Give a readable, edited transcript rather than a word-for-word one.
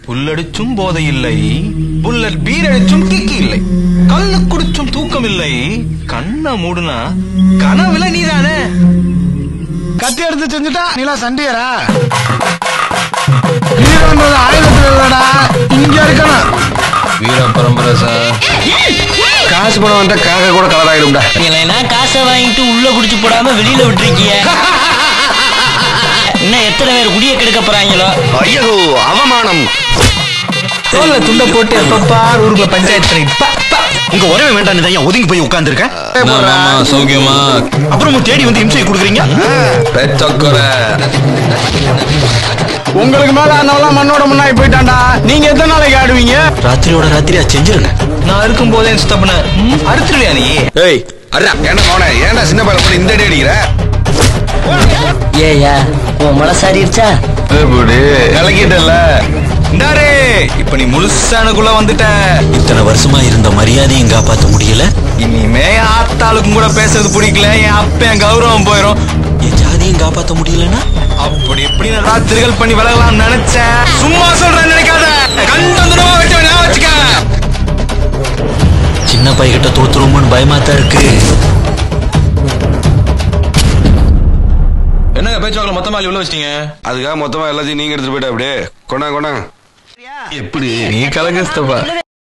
புல்லடிச்சும் போதை இல்லை, bullet beer அடிச்சும் கிக்கி இல்லை, கல்லு குடிச்சும் தூக்கம் இல்லை, கண்ண மூடுனா கனவுல நீதானே. கத்தி எடுத்து செஞ்சுட்டா நீலாம் சண்டியரா? வீரன்றது ஆயுதத்துல இல்லடா, இங்க இருக்கணும். வீர பரம்பரை சார். காசு பணம் வந்தா காக கூட கலர் ஆயிடும்டா. இல்லைன்னா காசை வாங்கிட்டு உள்ள குடிச்சு போடாம வெளியில விட்டுருக்கிய. இன்னும் எத்தனை பேர் குடிய கெடுக்க போறாங்களோ. ஐயோ அவமானம். தோல்ல துண்ட போட்டு எப்பப்பா ஊருக்குள்ள பஞ்சாயத்து உங்க உறவே வேண்டாம் தான் ஒதுங்கி போய் உட்கார்ந்து இருக்கேன். சௌக்கியமா? அப்புறம் தேடி வந்து இம்சை கொடுக்குறீங்க. உங்களுக்கு மேல அண்ணவெல்லாம் மண்ணோட முன்னாடி போயிட்டான்டா. நீங்க எத்தனை நாளைக்கு ஆடுவீங்க? ராத்திரியோட ராத்திரியா செஞ்சிருங்க. நான் இருக்கும் போதே சுத்தப்பன அறுத்துருவியா நீ? ஏய் அண்ணா என்ன போன ஏன்டா சின்ன பையன் போய் இந்த அடி அடிக்கிற? ஏயா உன் மலை சாரிடுச்சா? கலக்கிட்டல இந்தாரே, இப்ப நீ முழுசானுக்குள்ள வந்துட்ட. இத்தனை வருஷமா இருந்த மரியாதையும் காப்பாற்ற முடியல. இனிமே ஆத்தாளுக்கும் கூட பேசுறது பிடிக்கல. என் அப்ப என் கௌரவம் போயிரும். என் ஜாதியும் காப்பாற்ற முடியலன்னா அப்படி எப்படி நான் ராத்திரிகள் பண்ணி விலகலாம் நினைச்சேன். சும்மா சொல்றேன் நினைக்காத. கண்டந்துடமா வச்சுக்க. சின்ன பையகிட்ட தோத்துருமோன்னு பயமாத்தான் இருக்கு. என்னங்க பேச்சுவாக்கில் மொத்தமா உள்ள வச்சிட்டீங்க? அதுக்காக மொத்தமா எல்லாத்தையும் நீங்க எடுத்துட்டு போயிட்டா அப்படியே கொண்டாங்க எப்படி நீ கலங்கஸ்தப்பா.